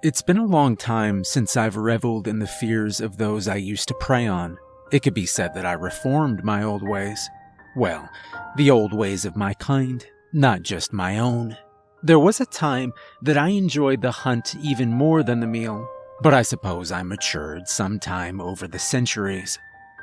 It's been a long time since I've reveled in the fears of those I used to prey on. It could be said that I reformed my old ways. Well, the old ways of my kind, not just my own. There was a time that I enjoyed the hunt even more than the meal, but I suppose I matured sometime over the centuries.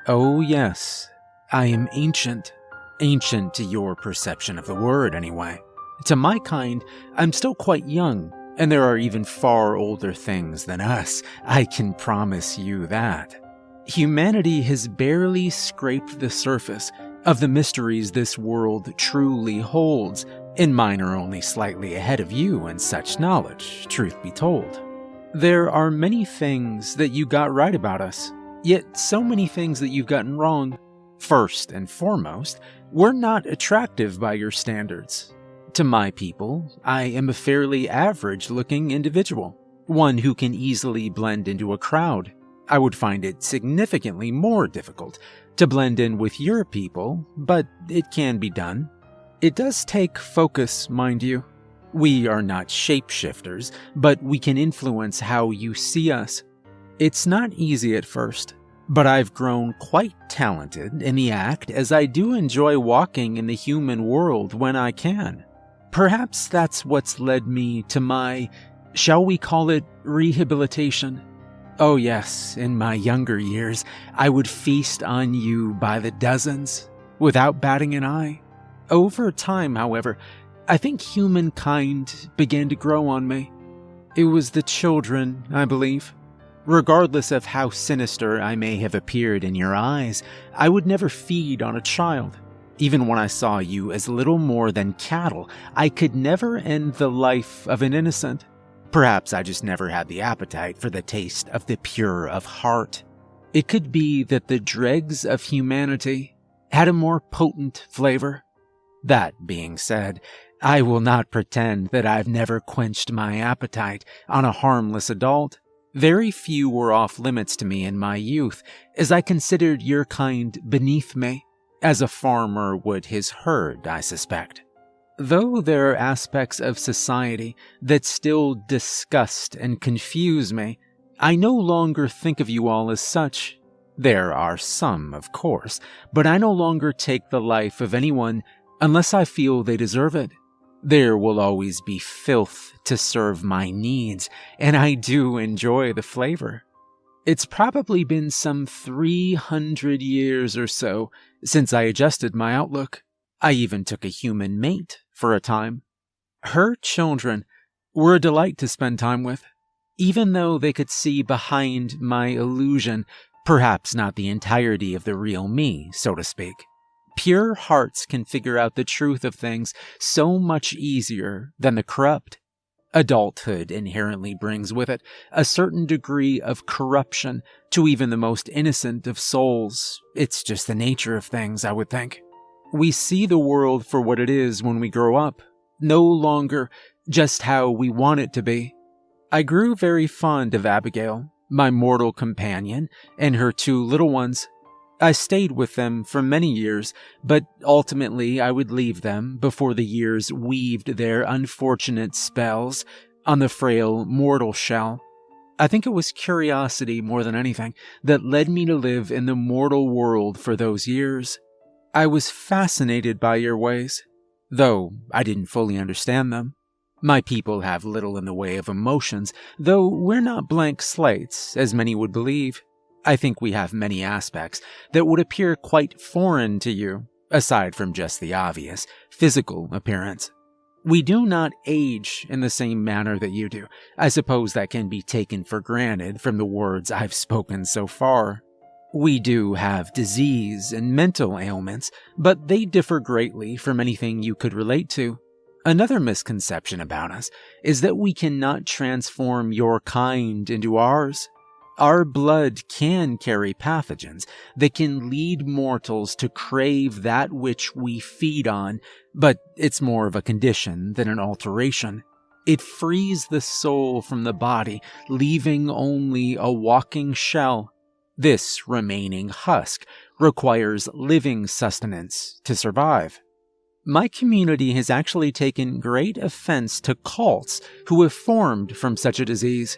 Oh yes, I am ancient. Ancient to your perception of the word, anyway. To my kind, I'm still quite young, and there are even far older things than us, I can promise you that. Humanity has barely scraped the surface of the mysteries this world truly holds, and mine are only slightly ahead of you in such knowledge, truth be told. There are many things that you got right about us, yet so many things that you've gotten wrong. First and foremost, we're not attractive by your standards. To my people, I am a fairly average-looking individual, one who can easily blend into a crowd. I would find it significantly more difficult to blend in with your people, but it can be done. It does take focus, mind you. We are not shapeshifters, but we can influence how you see us. It's not easy at first, but I've grown quite talented in the act as I do enjoy walking in the human world when I can. Perhaps that's what's led me to my, shall we call it, rehabilitation. Oh yes, in my younger years, I would feast on you by the dozens, without batting an eye. Over time, however, I think humankind began to grow on me. It was the children, I believe. Regardless of how sinister I may have appeared in your eyes, I would never feed on a child. Even when I saw you as little more than cattle, I could never end the life of an innocent. Perhaps I just never had the appetite for the taste of the pure of heart. It could be that the dregs of humanity had a more potent flavor. That being said, I will not pretend that I've never quenched my appetite on a harmless adult. Very few were off limits to me in my youth, as I considered your kind beneath me, as a farmer would his herd, I suspect. Though there are aspects of society that still disgust and confuse me, I no longer think of you all as such. There are some, of course, but I no longer take the life of anyone unless I feel they deserve it. There will always be filth to serve my needs, and I do enjoy the flavor. It's probably been some 300 years or so since I adjusted my outlook. I even took a human mate for a time. Her children were a delight to spend time with, even though they could see behind my illusion, perhaps not the entirety of the real me, so to speak. Pure hearts can figure out the truth of things so much easier than the corrupt. Adulthood inherently brings with it a certain degree of corruption to even the most innocent of souls. It's just the nature of things, I would think. We see the world for what it is when we grow up, no longer just how we want it to be. I grew very fond of Abigail, my mortal companion, and her two little ones. I stayed with them for many years, but ultimately I would leave them before the years weaved their unfortunate spells on the frail mortal shell. I think it was curiosity more than anything that led me to live in the mortal world for those years. I was fascinated by your ways, though I didn't fully understand them. My people have little in the way of emotions, though we're not blank slates, as many would believe. I think we have many aspects that would appear quite foreign to you, aside from just the obvious physical appearance. We do not age in the same manner that you do. I suppose that can be taken for granted from the words I've spoken so far. We do have disease and mental ailments, but they differ greatly from anything you could relate to. Another misconception about us is that we cannot transform your kind into ours. Our blood can carry pathogens that can lead mortals to crave that which we feed on, but it's more of a condition than an alteration. It frees the soul from the body, leaving only a walking shell. This remaining husk requires living sustenance to survive. My community has actually taken great offense to cults who have formed from such a disease.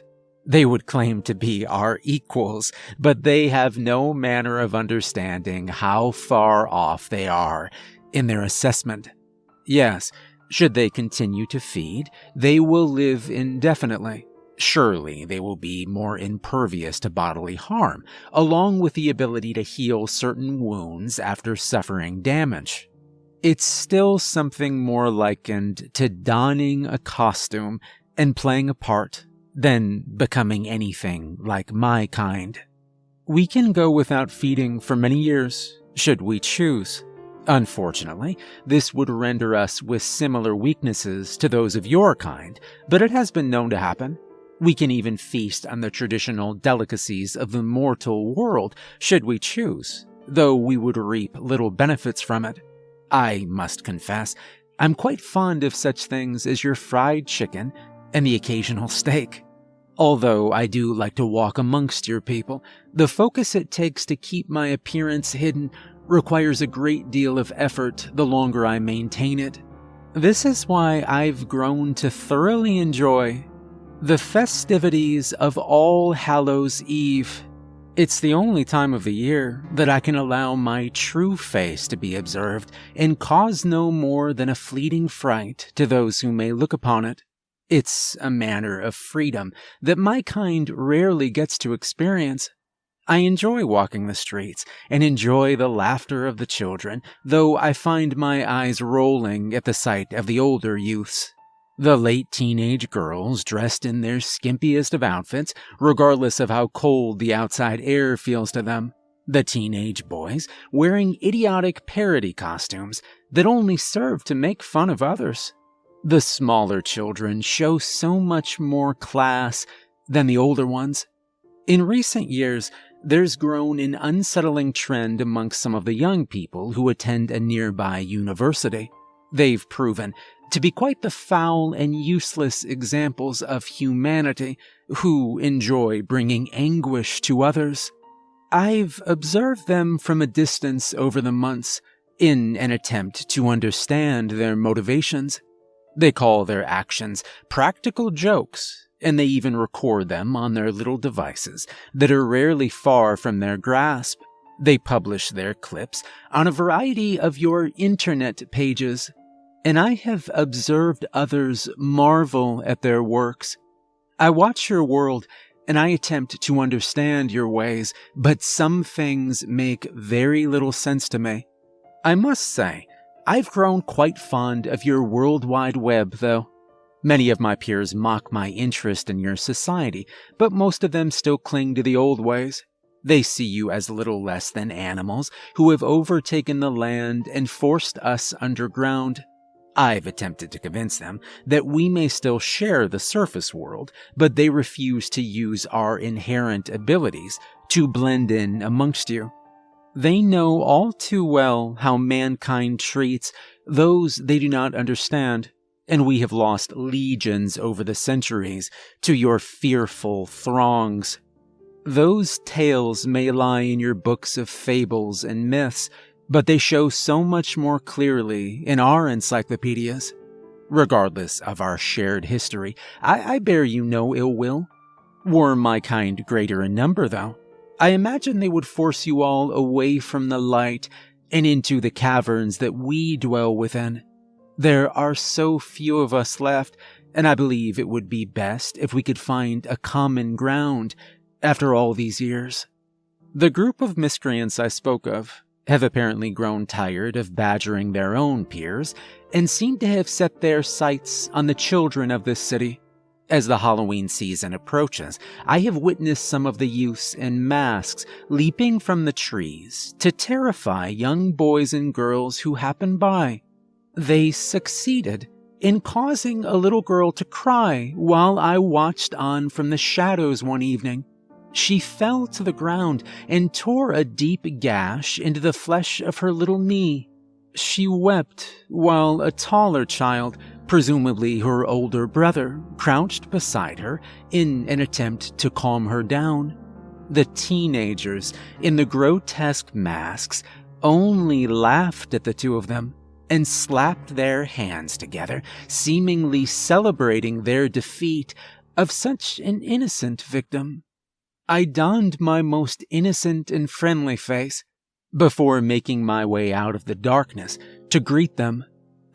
They would claim to be our equals, but they have no manner of understanding how far off they are in their assessment. Yes, should they continue to feed, they will live indefinitely. Surely they will be more impervious to bodily harm, along with the ability to heal certain wounds after suffering damage. It's still something more likened to donning a costume and playing a part than becoming anything like my kind. We can go without feeding for many years, should we choose. Unfortunately, this would render us with similar weaknesses to those of your kind, but it has been known to happen. We can even feast on the traditional delicacies of the mortal world, should we choose, though we would reap little benefits from it. I must confess, I'm quite fond of such things as your fried chicken and the occasional steak. Although I do like to walk amongst your people, the focus it takes to keep my appearance hidden requires a great deal of effort the longer I maintain it. This is why I've grown to thoroughly enjoy the festivities of All Hallows Eve. It's the only time of the year that I can allow my true face to be observed and cause no more than a fleeting fright to those who may look upon it. It's a manner of freedom that my kind rarely gets to experience. I enjoy walking the streets and enjoy the laughter of the children, though I find my eyes rolling at the sight of the older youths. The late teenage girls dressed in their skimpiest of outfits, regardless of how cold the outside air feels to them. The teenage boys wearing idiotic parody costumes that only serve to make fun of others. The smaller children show so much more class than the older ones. In recent years, there's grown an unsettling trend amongst some of the young people who attend a nearby university. They've proven to be quite the foul and useless examples of humanity who enjoy bringing anguish to others. I've observed them from a distance over the months in an attempt to understand their motivations. They call their actions practical jokes, and they even record them on their little devices that are rarely far from their grasp. They publish their clips on a variety of your internet pages, and I have observed others marvel at their works. I watch your world, and I attempt to understand your ways, but some things make very little sense to me. I must say, I've grown quite fond of your World Wide Web, though. Many of my peers mock my interest in your society, but most of them still cling to the old ways. They see you as little less than animals who have overtaken the land and forced us underground. I've attempted to convince them that we may still share the surface world, but they refuse to use our inherent abilities to blend in amongst you. They know all too well how mankind treats those they do not understand, and we have lost legions over the centuries to your fearful throngs. Those tales may lie in your books of fables and myths, but they show so much more clearly in our encyclopedias. Regardless of our shared history, I bear you no ill will. Were my kind greater in number, though, I imagine they would force you all away from the light and into the caverns that we dwell within. There are so few of us left, and I believe it would be best if we could find a common ground after all these years. The group of miscreants I spoke of have apparently grown tired of badgering their own peers and seem to have set their sights on the children of this city. As the Halloween season approaches, I have witnessed some of the youths in masks leaping from the trees to terrify young boys and girls who happen by. They succeeded in causing a little girl to cry while I watched on from the shadows one evening. She fell to the ground and tore a deep gash into the flesh of her little knee. She wept while a taller child, presumably her older brother, crouched beside her in an attempt to calm her down. The teenagers in the grotesque masks only laughed at the two of them and slapped their hands together, seemingly celebrating their defeat of such an innocent victim. I donned my most innocent and friendly face before making my way out of the darkness to greet them.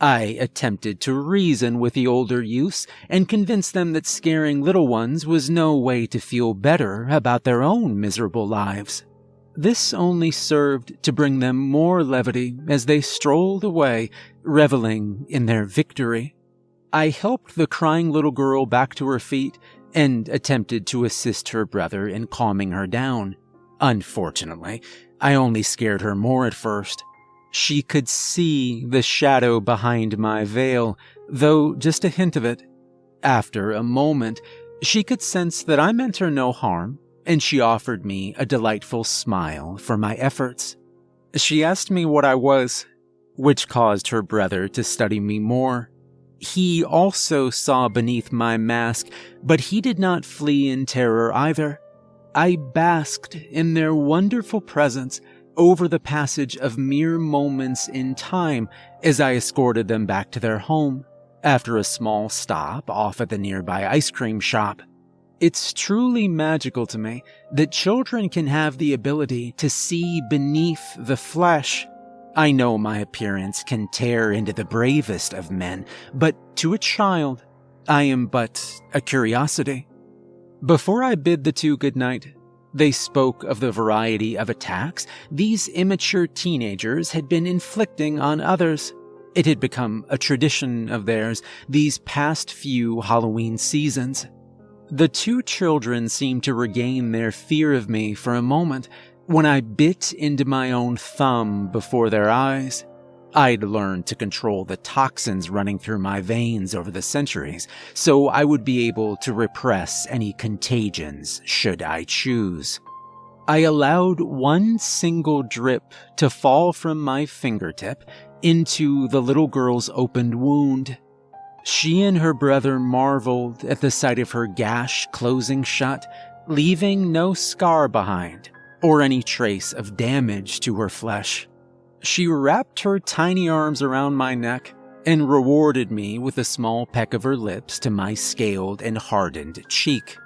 I attempted to reason with the older youths and convince them that scaring little ones was no way to feel better about their own miserable lives. This only served to bring them more levity as they strolled away, reveling in their victory. I helped the crying little girl back to her feet and attempted to assist her brother in calming her down. Unfortunately, I only scared her more at first. She could see the shadow behind my veil, though just a hint of it. After a moment, she could sense that I meant her no harm, and she offered me a delightful smile for my efforts. She asked me what I was, which caused her brother to study me more. He also saw beneath my mask, but he did not flee in terror either. I basked in their wonderful presence over the passage of mere moments in time as I escorted them back to their home, after a small stop off at the nearby ice cream shop. It's truly magical to me that children can have the ability to see beneath the flesh. I know my appearance can tear into the bravest of men, but to a child, I am but a curiosity. Before I bid the two good night, they spoke of the variety of attacks these immature teenagers had been inflicting on others. It had become a tradition of theirs these past few Halloween seasons. The two children seemed to regain their fear of me for a moment when I bit into my own thumb before their eyes. I'd learned to control the toxins running through my veins over the centuries, so I would be able to repress any contagions should I choose. I allowed one single drip to fall from my fingertip into the little girl's opened wound. She and her brother marveled at the sight of her gash closing shut, leaving no scar behind or any trace of damage to her flesh. She wrapped her tiny arms around my neck and rewarded me with a small peck of her lips to my scaled and hardened cheek.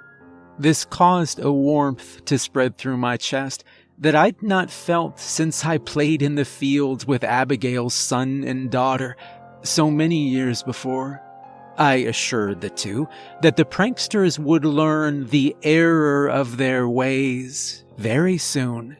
This caused a warmth to spread through my chest that I'd not felt since I played in the fields with Abigail's son and daughter so many years before. I assured the two that the pranksters would learn the error of their ways very soon.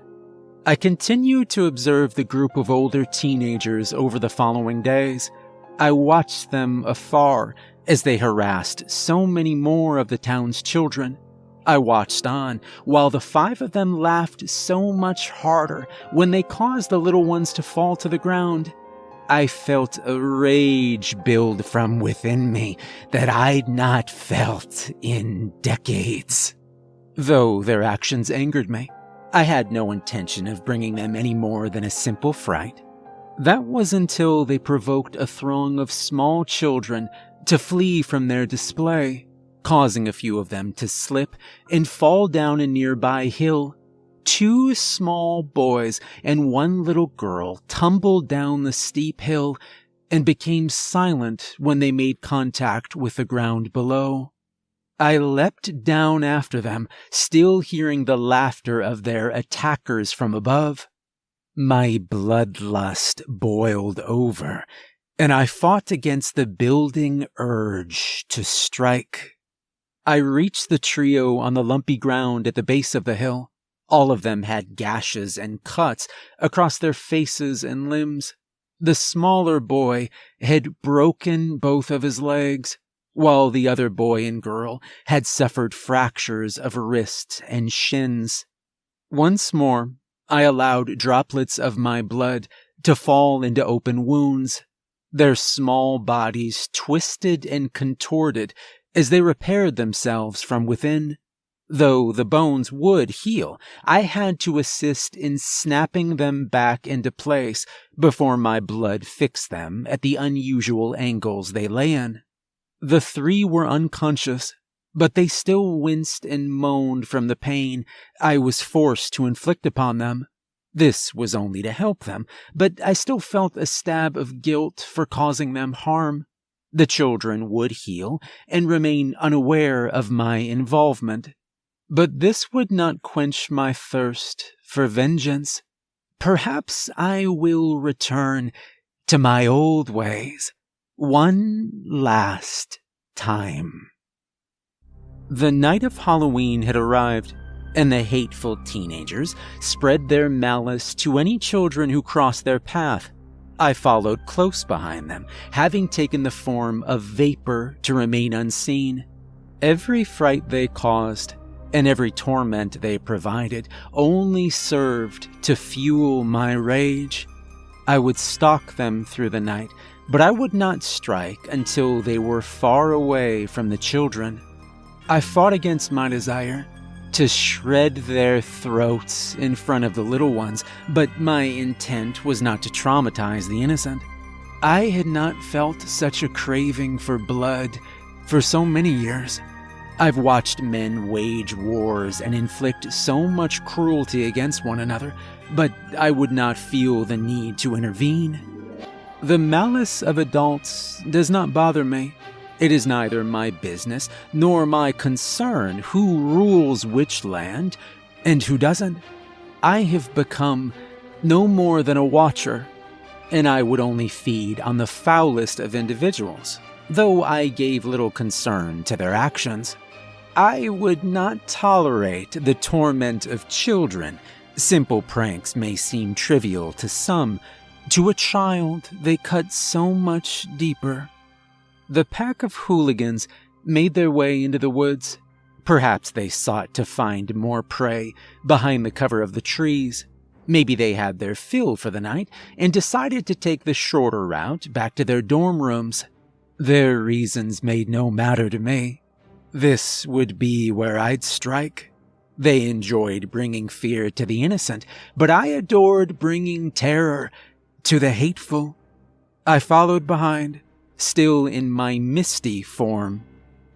I continued to observe the group of older teenagers over the following days. I watched them afar as they harassed so many more of the town's children. I watched on while the 5 of them laughed so much harder when they caused the little ones to fall to the ground. I felt a rage build from within me that I'd not felt in decades. Though their actions angered me, I had no intention of bringing them any more than a simple fright. That was until they provoked a throng of small children to flee from their display, causing a few of them to slip and fall down a nearby hill. 2 small boys and 1 little girl tumbled down the steep hill and became silent when they made contact with the ground below. I leapt down after them, still hearing the laughter of their attackers from above. My bloodlust boiled over, and I fought against the building urge to strike. I reached the trio on the lumpy ground at the base of the hill. All of them had gashes and cuts across their faces and limbs. The smaller boy had broken both of his legs, while the other boy and girl had suffered fractures of wrist and shins. Once more, I allowed droplets of my blood to fall into open wounds. Their small bodies twisted and contorted as they repaired themselves from within. Though the bones would heal, I had to assist in snapping them back into place before my blood fixed them at the unusual angles they lay in. The 3 were unconscious, but they still winced and moaned from the pain I was forced to inflict upon them. This was only to help them, but I still felt a stab of guilt for causing them harm. The children would heal and remain unaware of my involvement. But this would not quench my thirst for vengeance. Perhaps I will return to my old ways one last time. The night of Halloween had arrived, and the hateful teenagers spread their malice to any children who crossed their path. I followed close behind them, having taken the form of vapor to remain unseen. Every fright they caused, and every torment they provided, only served to fuel my rage. I would stalk them through the night, but I would not strike until they were far away from the children. I fought against my desire to shred their throats in front of the little ones, but my intent was not to traumatize the innocent. I had not felt such a craving for blood for so many years. I've watched men wage wars and inflict so much cruelty against one another, but I would not feel the need to intervene. The malice of adults does not bother me. It is neither my business nor my concern who rules which land and who doesn't. I have become no more than a watcher, and I would only feed on the foulest of individuals, though I gave little concern to their actions. I would not tolerate the torment of children. Simple pranks may seem trivial to some. To a child, they cut so much deeper. The pack of hooligans made their way into the woods. Perhaps they sought to find more prey behind the cover of the trees. Maybe they had their fill for the night and decided to take the shorter route back to their dorm rooms. Their reasons made no matter to me. This would be where I'd strike. They enjoyed bringing fear to the innocent, but I adored bringing terror to the hateful. I followed behind, still in my misty form.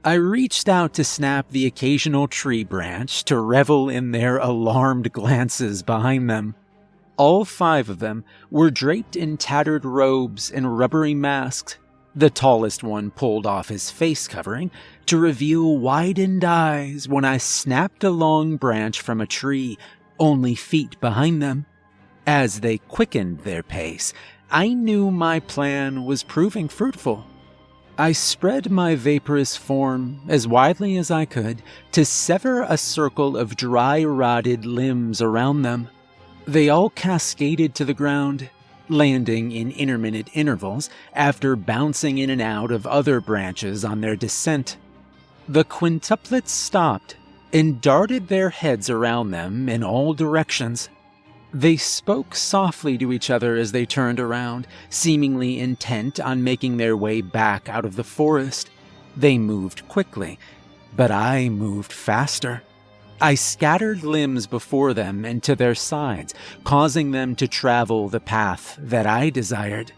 I reached out to snap the occasional tree branch to revel in their alarmed glances behind them. All 5 of them were draped in tattered robes and rubbery masks. The tallest one pulled off his face covering to reveal widened eyes when I snapped a long branch from a tree only feet behind them. As they quickened their pace, I knew my plan was proving fruitful. I spread my vaporous form as widely as I could to sever a circle of dry, rotted limbs around them. They all cascaded to the ground, landing in intermittent intervals after bouncing in and out of other branches on their descent. The quintuplets stopped and darted their heads around them in all directions. They spoke softly to each other as they turned around, seemingly intent on making their way back out of the forest. They moved quickly, but I moved faster. I scattered limbs before them and to their sides, causing them to travel the path that I desired.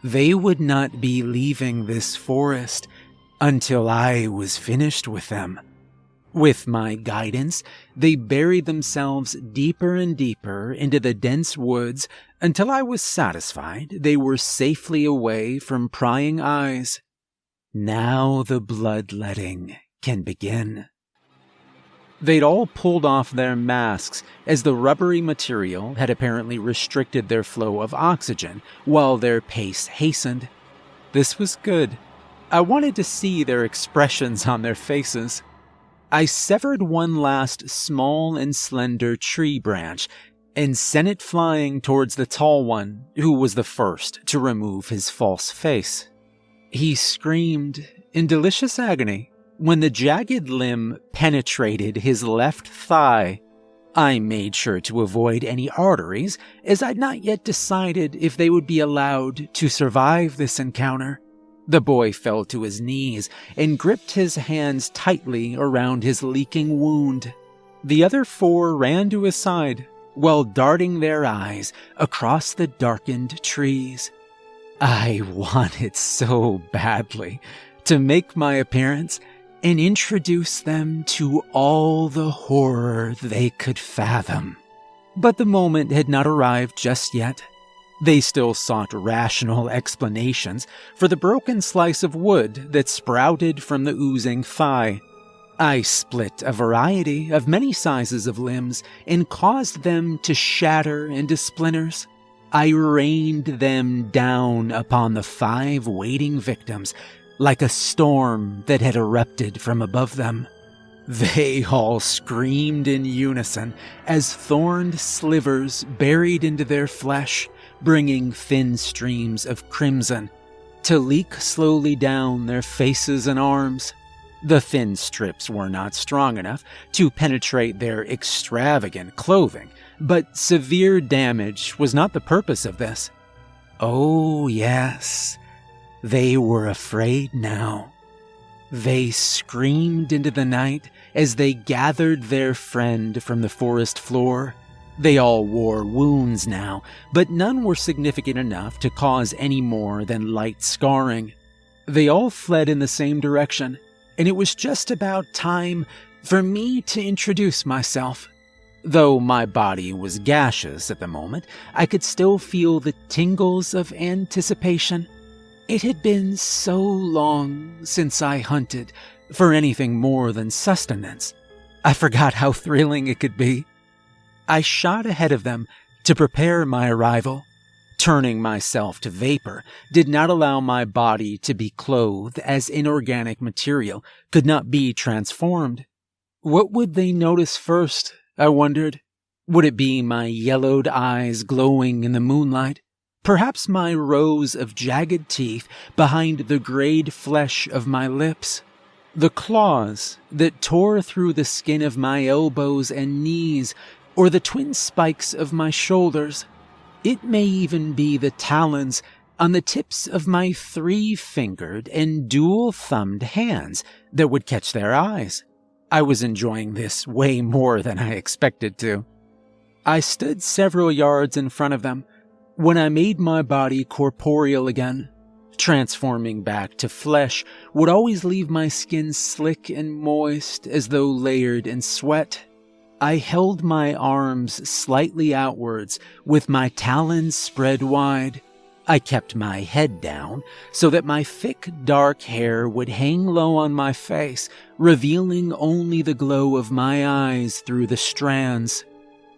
They would not be leaving this forest until I was finished with them. With my guidance, they buried themselves deeper and deeper into the dense woods until I was satisfied they were safely away from prying eyes. Now the bloodletting can begin. They'd all pulled off their masks, as the rubbery material had apparently restricted their flow of oxygen while their pace hastened. This was good. I wanted to see their expressions on their faces. I severed one last small and slender tree branch and sent it flying towards the tall one, who was the first to remove his false face. He screamed in delicious agony when the jagged limb penetrated his left thigh. I made sure to avoid any arteries, as I'd not yet decided if they would be allowed to survive this encounter. The boy fell to his knees and gripped his hands tightly around his leaking wound. The other 4 ran to his side while darting their eyes across the darkened trees. I wanted so badly to make my appearance and introduce them to all the horror they could fathom. But the moment had not arrived just yet. They still sought rational explanations for the broken slice of wood that sprouted from the oozing thigh. I split a variety of many sizes of limbs and caused them to shatter into splinters. I rained them down upon the 5 waiting victims like a storm that had erupted from above them. They all screamed in unison as thorned slivers buried into their flesh, bringing thin streams of crimson to leak slowly down their faces and arms. The thin strips were not strong enough to penetrate their extravagant clothing, but severe damage was not the purpose of this. Oh yes, they were afraid now. They screamed into the night as they gathered their friend from the forest floor. They all wore wounds now, but none were significant enough to cause any more than light scarring. They all fled in the same direction, and it was just about time for me to introduce myself. Though my body was gaseous at the moment, I could still feel the tingles of anticipation. It had been so long since I hunted for anything more than sustenance. I forgot how thrilling it could be. I shot ahead of them to prepare my arrival. Turning myself to vapor did not allow my body to be clothed, as inorganic material could not be transformed. What would they notice first, I wondered? Would it be my yellowed eyes glowing in the moonlight? Perhaps my rows of jagged teeth behind the grayed flesh of my lips? The claws that tore through the skin of my elbows and knees, or the twin spikes of my shoulders? It may even be the talons on the tips of my 3-fingered and dual-thumbed hands that would catch their eyes. I was enjoying this way more than I expected to. I stood several yards in front of them when I made my body corporeal again. Transforming back to flesh would always leave my skin slick and moist as though layered in sweat. I held my arms slightly outwards with my talons spread wide. I kept my head down so that my thick, dark hair would hang low on my face, revealing only the glow of my eyes through the strands.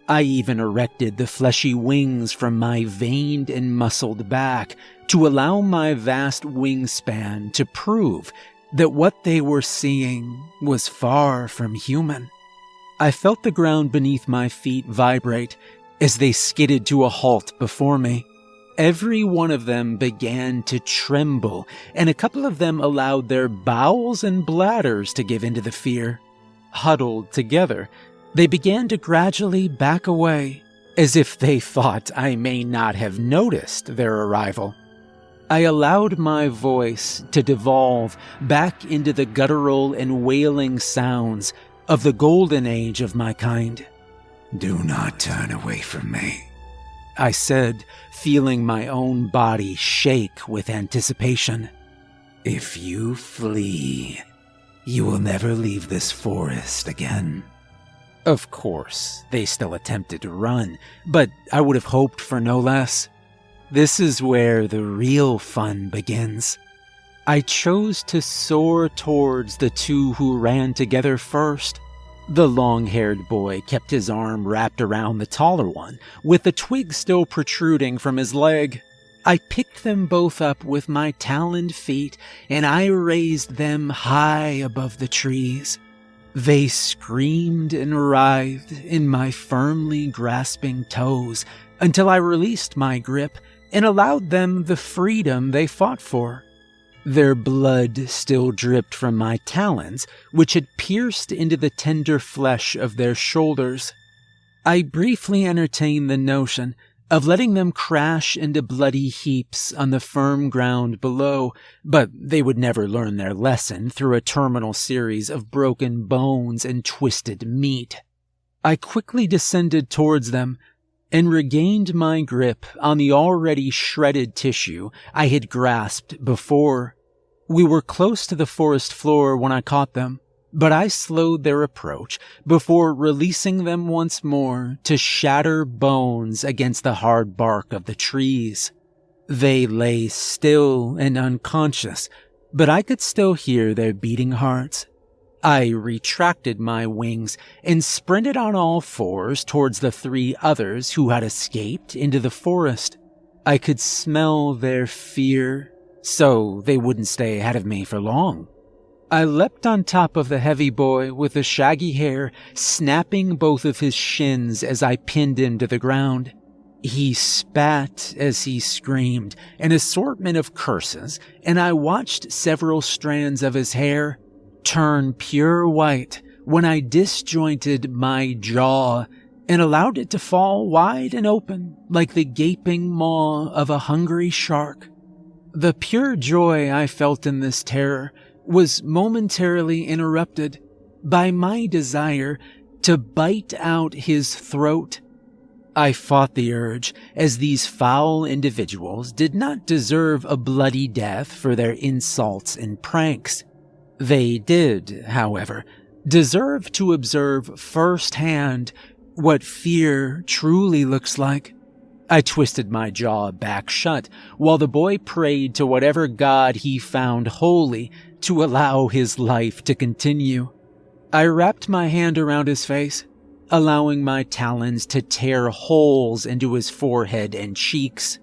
I even erected the fleshy wings from my veined and muscled back to allow my vast wingspan to prove that what they were seeing was far from human. I felt the ground beneath my feet vibrate as they skidded to a halt before me. Every one of them began to tremble, and a couple of them allowed their bowels and bladders to give into the fear. Huddled together, they began to gradually back away, as if they thought I may not have noticed their arrival. I allowed my voice to devolve back into the guttural and wailing sounds of the golden age of my kind. "Do not turn away from me," I said, feeling my own body shake with anticipation. "If you flee, you will never leave this forest again." Of course, they still attempted to run, but I would have hoped for no less. This is where the real fun begins. I chose to soar towards the two who ran together first. The long-haired boy kept his arm wrapped around the taller one, with the twig still protruding from his leg. I picked them both up with my taloned feet, and I raised them high above the trees. They screamed and writhed in my firmly grasping toes until I released my grip and allowed them the freedom they fought for. Their blood still dripped from my talons, which had pierced into the tender flesh of their shoulders. I briefly entertained the notion of letting them crash into bloody heaps on the firm ground below, but they would never learn their lesson through a terminal series of broken bones and twisted meat. I quickly descended towards them and regained my grip on the already shredded tissue I had grasped before. We were close to the forest floor when I caught them. but I slowed their approach before releasing them once more to shatter bones against the hard bark of the trees. They lay still and unconscious, but I could still hear their beating hearts. I retracted my wings and sprinted on all fours towards the 3 others who had escaped into the forest. I could smell their fear, so they wouldn't stay ahead of me for long. I leapt on top of the heavy boy with the shaggy hair, snapping both of his shins as I pinned him to the ground. He spat as he screamed, an assortment of curses, and I watched several strands of his hair turn pure white when I disjointed my jaw and allowed it to fall wide and open like the gaping maw of a hungry shark. The pure joy I felt in this terror was momentarily interrupted by my desire to bite out his throat. I fought the urge, as these foul individuals did not deserve a bloody death for their insults and pranks. They did, however, deserve to observe firsthand what fear truly looks like. I twisted my jaw back shut while the boy prayed to whatever god he found holy to allow his life to continue. I wrapped my hand around his face, allowing my talons to tear holes into his forehead and cheeks.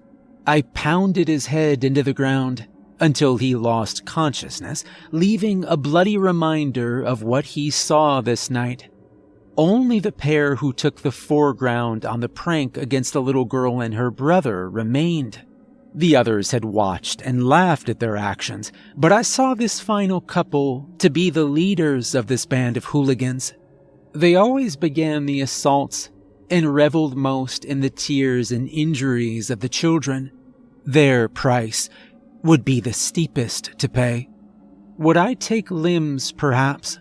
I pounded his head into the ground until he lost consciousness, leaving a bloody reminder of what he saw this night. Only the pair who took the foreground on the prank against the little girl and her brother remained. The others had watched and laughed at their actions, but I saw this final couple to be the leaders of this band of hooligans. They always began the assaults and reveled most in the tears and injuries of the children. Their price would be the steepest to pay. Would I take limbs, perhaps?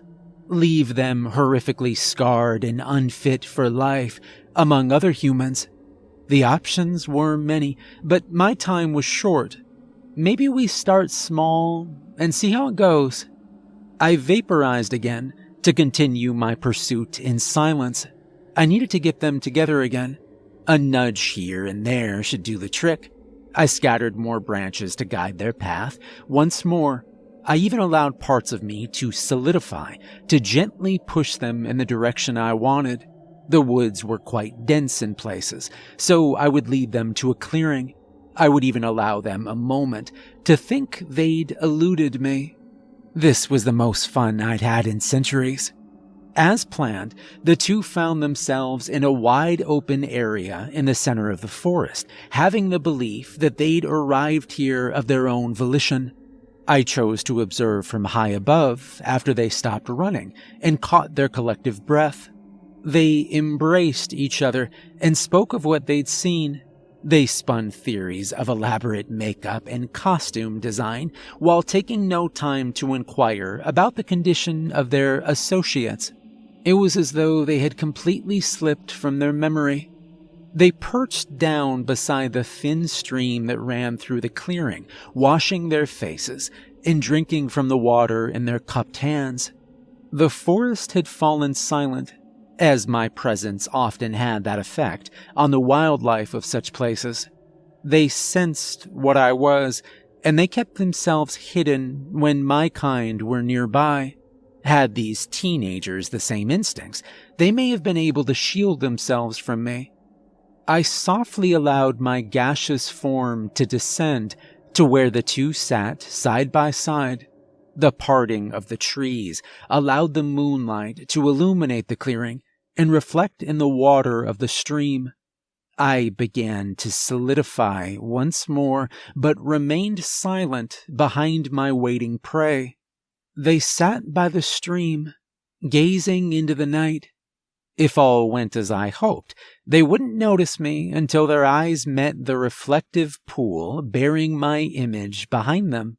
Leave them horrifically scarred and unfit for life among other humans? The options were many, but my time was short. Maybe we start small and see how it goes. I vaporized again to continue my pursuit in silence. I needed to get them together again. A nudge here and there should do the trick. I scattered more branches to guide their path. Once more, I even allowed parts of me to solidify, to gently push them in the direction I wanted. The woods were quite dense in places, so I would lead them to a clearing. I would even allow them a moment to think they'd eluded me. This was the most fun I'd had in centuries. As planned, the two found themselves in a wide open area in the center of the forest, having the belief that they'd arrived here of their own volition. I chose to observe from high above after they stopped running and caught their collective breath. They embraced each other and spoke of what they'd seen. They spun theories of elaborate makeup and costume design while taking no time to inquire about the condition of their associates. It was as though they had completely slipped from their memory. They perched down beside the thin stream that ran through the clearing, washing their faces and drinking from the water in their cupped hands. The forest had fallen silent, as my presence often had that effect on the wildlife of such places. They sensed what I was, and they kept themselves hidden when my kind were nearby. Had these teenagers the same instincts, they may have been able to shield themselves from me. I softly allowed my gaseous form to descend to where the two sat side by side. The parting of the trees allowed the moonlight to illuminate the clearing and reflect in the water of the stream. I began to solidify once more, but remained silent behind my waiting prey. They sat by the stream, gazing into the night. If all went as I hoped, they wouldn't notice me until their eyes met the reflective pool bearing my image behind them.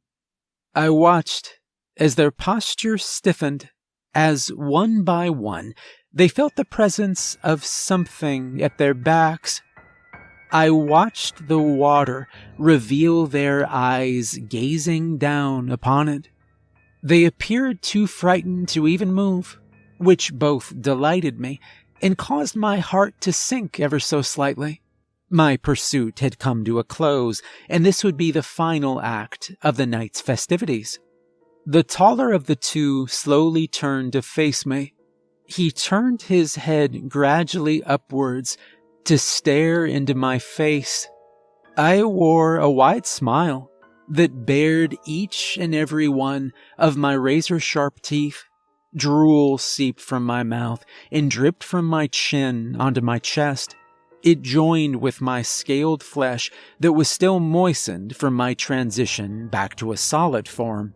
I watched as their posture stiffened, as one by one they felt the presence of something at their backs. I watched the water reveal their eyes gazing down upon it. They appeared too frightened to even move, which both delighted me and caused my heart to sink ever so slightly. My pursuit had come to a close, and this would be the final act of the night's festivities. The taller of the two slowly turned to face me. He turned his head gradually upwards to stare into my face. I wore a wide smile that bared each and every one of my razor-sharp teeth. Drool seeped from my mouth and dripped from my chin onto my chest. It joined with my scaled flesh that was still moistened from my transition back to a solid form.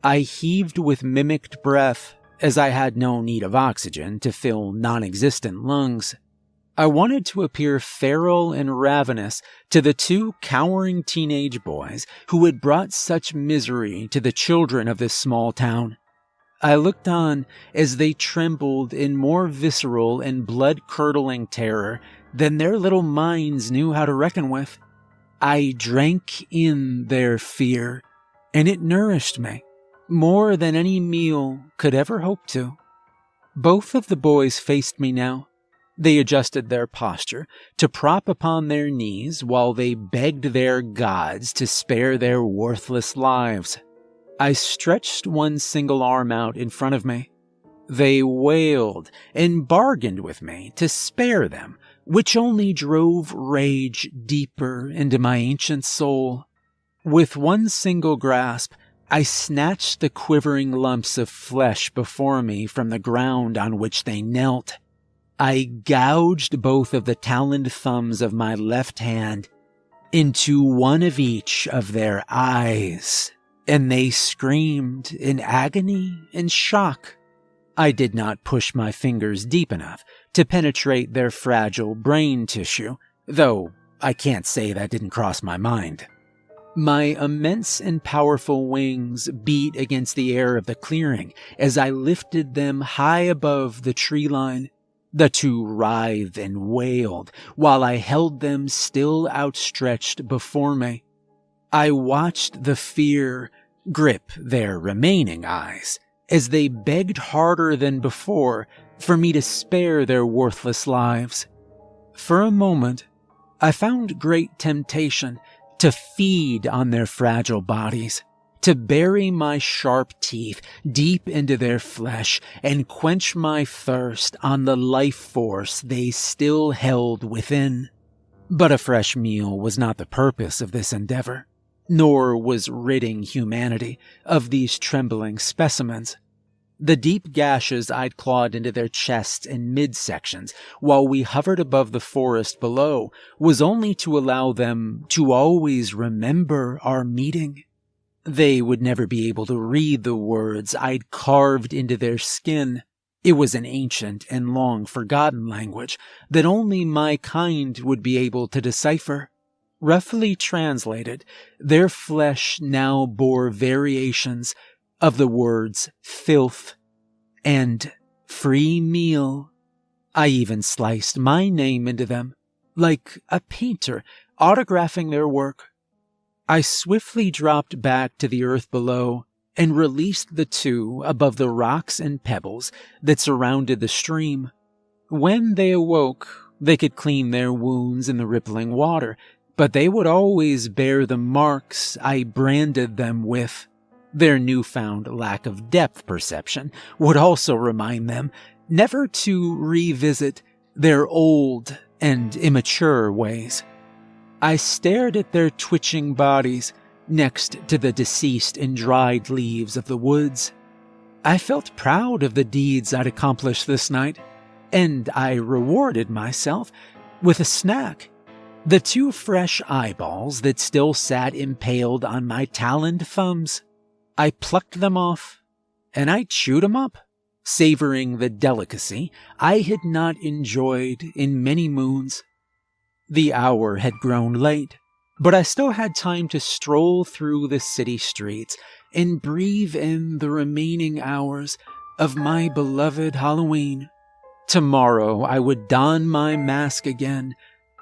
I heaved with mimicked breath, as I had no need of oxygen to fill non-existent lungs. I wanted to appear feral and ravenous to the two cowering teenage boys who had brought such misery to the children of this small town. I looked on as they trembled in more visceral and blood-curdling terror than their little minds knew how to reckon with. I drank in their fear, and it nourished me more than any meal could ever hope to. Both of the boys faced me now. They adjusted their posture to prop upon their knees while they begged their gods to spare their worthless lives. I stretched one single arm out in front of me. They wailed and bargained with me to spare them, which only drove rage deeper into my ancient soul. With one single grasp, I snatched the quivering lumps of flesh before me from the ground on which they knelt. I gouged both of the taloned thumbs of my left hand into one of each of their eyes, and they screamed in agony and shock. I did not push my fingers deep enough to penetrate their fragile brain tissue, though I can't say that didn't cross my mind. My immense and powerful wings beat against the air of the clearing as I lifted them high above the tree line. The two writhed and wailed while I held them still outstretched before me. I watched the fear grip their remaining eyes as they begged harder than before for me to spare their worthless lives. For a moment, I found great temptation to feed on their fragile bodies, to bury my sharp teeth deep into their flesh and quench my thirst on the life force they still held within. But a fresh meal was not the purpose of this endeavor, nor was ridding humanity of these trembling specimens. The deep gashes I'd clawed into their chests and midsections while we hovered above the forest below was only to allow them to always remember our meeting. They would never be able to read the words I'd carved into their skin. It was an ancient and long-forgotten language that only my kind would be able to decipher. Roughly translated, their flesh now bore variations of the words filth and free meal. I even sliced my name into them, like a painter autographing their work. I swiftly dropped back to the earth below and released the two above the rocks and pebbles that surrounded the stream. When they awoke, they could clean their wounds in the rippling water, but they would always bear the marks I branded them with. Their newfound lack of depth perception would also remind them never to revisit their old and immature ways. I stared at their twitching bodies next to the deceased and dried leaves of the woods. I felt proud of the deeds I'd accomplished this night, and I rewarded myself with a snack. The two fresh eyeballs that still sat impaled on my taloned thumbs. I plucked them off, and I chewed them up, savoring the delicacy I had not enjoyed in many moons. The hour had grown late, but I still had time to stroll through the city streets and breathe in the remaining hours of my beloved Halloween. Tomorrow I would don my mask again,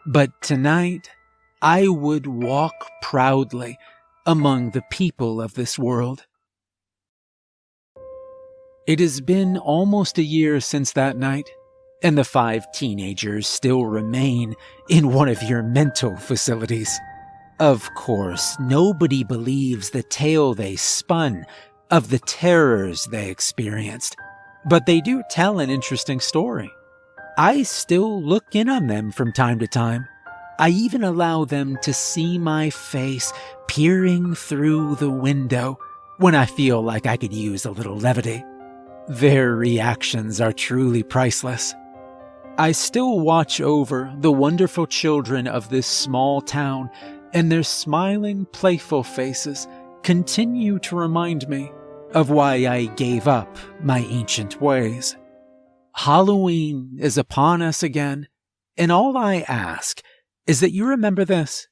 but tonight I would walk proudly among the people of this world. It has been almost a year since that night, and the 5 teenagers still remain in one of your mental facilities. Of course, nobody believes the tale they spun of the terrors they experienced, but they do tell an interesting story. I still look in on them from time to time. I even allow them to see my face peering through the window when I feel like I could use a little levity. Their reactions are truly priceless. I still watch over the wonderful children of this small town, and their smiling, playful faces continue to remind me of why I gave up my ancient ways. Halloween is upon us again, and all I ask is that you remember this.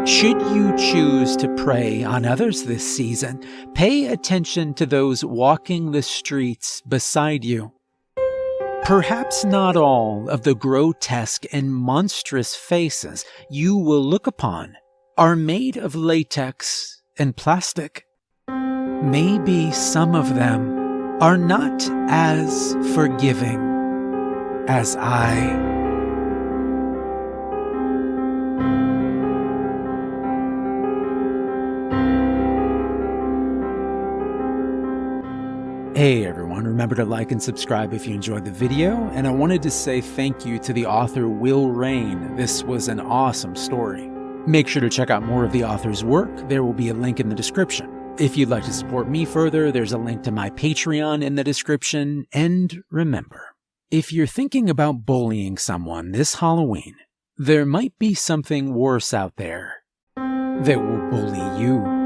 Should you choose to prey on others this season, pay attention to those walking the streets beside you. Perhaps not all of the grotesque and monstrous faces you will look upon are made of latex and plastic. Maybe some of them are not as forgiving as I. Hey everyone, remember to like and subscribe if you enjoyed the video, and I wanted to say thank you to the author Will Rain. This was an awesome story. Make sure to check out more of the author's work. There will be a link in the description. If you'd like to support me further, there's a link to my Patreon in the description. And remember, if you're thinking about bullying someone this Halloween, there might be something worse out there that will bully you.